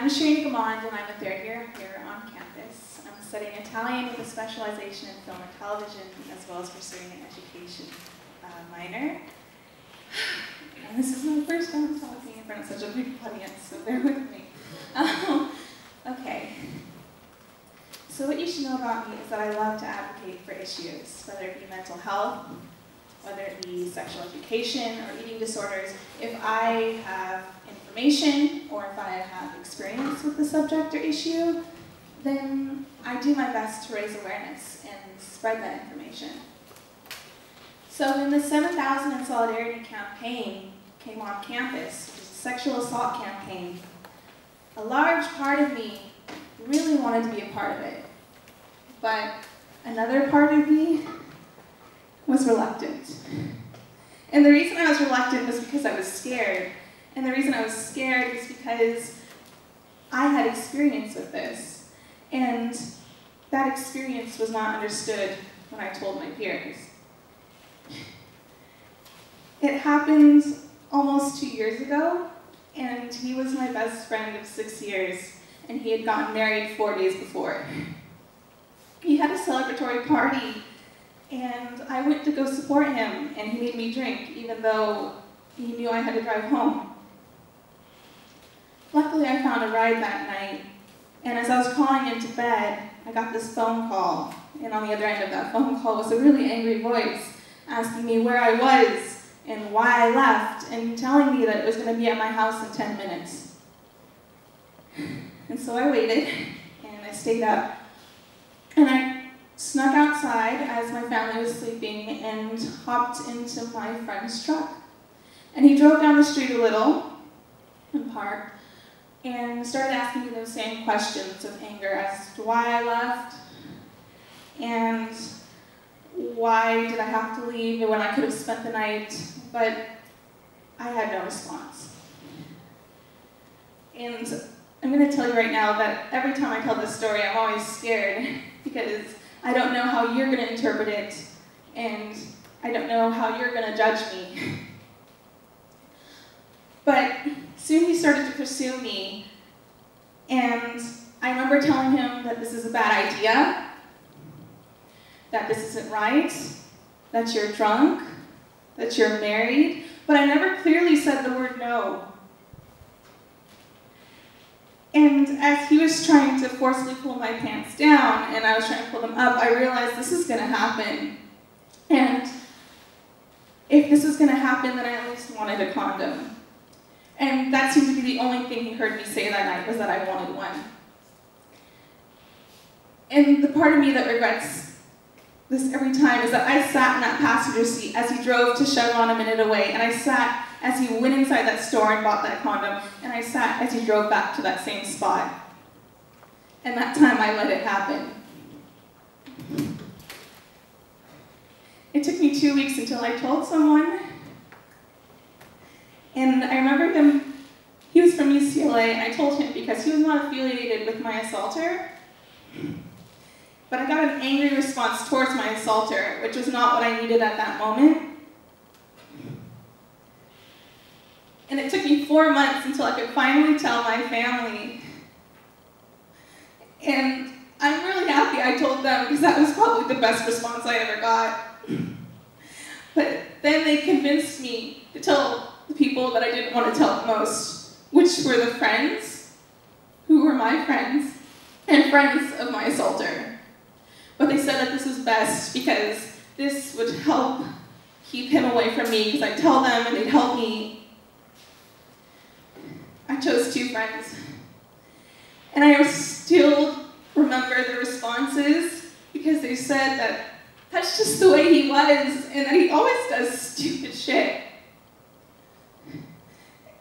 I'm Sherina Guimmond, and I'm a third year here on campus. I'm studying Italian with a specialization in film and television, as well as pursuing an education minor. And this is my first time talking in front of such a big audience, so bear with me. Okay. So what you should know about me is that I love to advocate for issues, whether it be mental health, whether it be sexual education or eating disorders. If I have information or if I have experience with the subject or issue, then I do my best to raise awareness and spread that information. So when the 7,000 in Solidarity campaign came on campus, which is a sexual assault campaign, a large part of me really wanted to be a part of it. But another part of me was reluctant. And the reason I was reluctant was because I was scared. And the reason I was scared was because I had experience with this. And that experience was not understood when I told my peers. It happened almost 2 years ago, and he was my best friend of 6 years, and he had gotten married 4 days before. He had a celebratory party, and I went to go support him, and he made me drink, even though he knew I had to drive home. Luckily, I found a ride that night, and as I was crawling into bed, I got this phone call, and on the other end of that phone call was a really angry voice asking me where I was and why I left, and telling me that it was going to be at my house in 10 minutes. And so I waited, and I stayed up, and I snuck outside as my family was sleeping and hopped into my friend's truck. And he drove down the street a little and parked and started asking me those same questions of anger as to why I left and why did I have to leave when I could have spent the night, but I had no response. And I'm going to tell you right now that every time I tell this story, I'm always scared because I don't know how you're going to interpret it, and I don't know how you're going to judge me. But soon he started to pursue me, and I remember telling him that this is a bad idea, that this isn't right, that you're drunk, that you're married, but I never clearly said the word no. And as he was trying to forcefully pull my pants down and I was trying to pull them up, I realized this is going to happen. And if this was going to happen, then I at least wanted a condom. And that seemed to be the only thing he heard me say that night, was that I wanted one. And the part of me that regrets this every time is that I sat in that passenger seat as he drove to Chevron a minute away, and I sat as he went inside that store and bought that condom, and I sat as he drove back to that same spot. And that time I let it happen. It took me 2 weeks until I told someone. And I remember him, he was from UCLA, and I told him because he was not affiliated with my assaulter. But I got an angry response towards my assaulter, which was not what I needed at that moment. And it took me 4 months until I could finally tell my family. And I'm really happy I told them, because that was probably the best response I ever got. But then they convinced me to tell the people that I didn't want to tell the most, which were the friends, who were my friends, and friends of my assaulter. But they said that this was best because this would help keep him away from me, because I'd tell them and they'd help me. I chose 2 friends. And I still remember the responses because they said that that's just the way he was and that he always does stupid shit.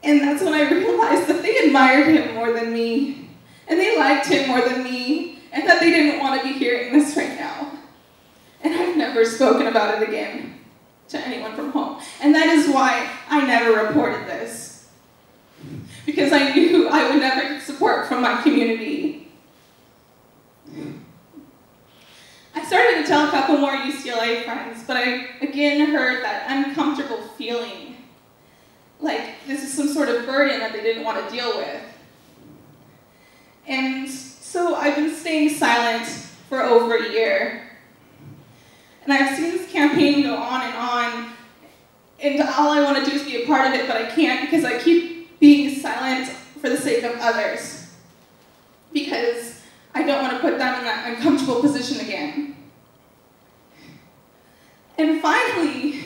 And that's when I realized that they admired him more than me, and they liked him more than me, and that they didn't want to be hearing this right now. And I've never spoken about it again to anyone from home. And that is why I never reported this. Because I knew I would never get support from my community. I started to tell a couple more UCLA friends, but I again heard that uncomfortable feeling, like this is some sort of burden that they didn't want to deal with. And so I've been staying silent for over a year. And I've seen this campaign go on, and all I want to do is be a part of it, but I can't because I keep being silent for the sake of others. Because I don't want to put them in that uncomfortable position again. And finally,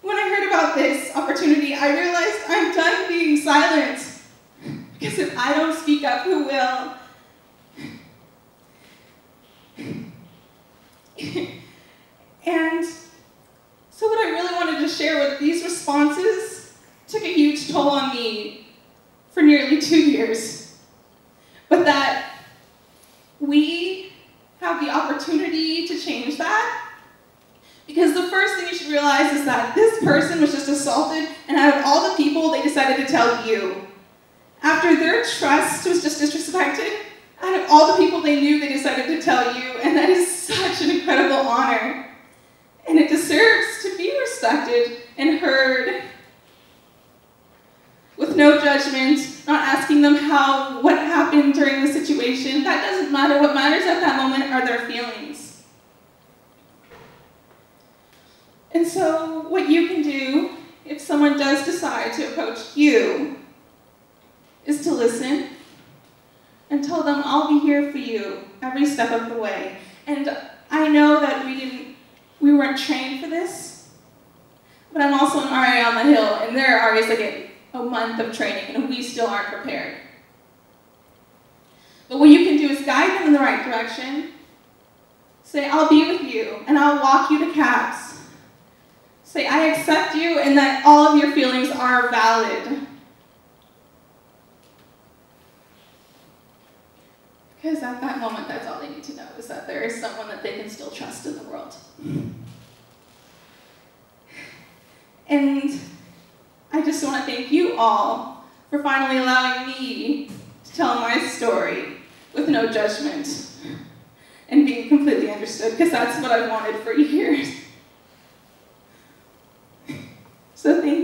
when I heard about this opportunity, I realized I'm done being silent. Because if I don't speak up, who will? And so what I really wanted to share with these responses took a huge toll on me for nearly 2 years. But that we have the opportunity to change that. Because the first thing you should realize is that this person was just assaulted, and out of all the people, they decided to tell you. After their trust was just disrespected, out of all the people they knew, they decided to tell you, and that is such an incredible honor. And it deserves to be respected and heard with no judgment, not asking them what happened during the situation. That doesn't matter. What matters at that moment are their feelings. And so what you can do if someone does decide to approach you is to listen and tell them, I'll be here for you every step of the way. And I know that we weren't trained for this, but I'm also an RA on the Hill, and there are RAs that get a month of training, and we still aren't prepared. But what you can do is guide them in the right direction. Say, I'll be with you, and I'll walk you to CAPS. Say, I accept you, and that all of your feelings are valid. Because at that moment, that's all they need to know, is that there is someone that they can still trust in the world. And I just want to thank you all for finally allowing me to tell my story with no judgment and being completely understood, because that's what I've wanted for years. So thank you.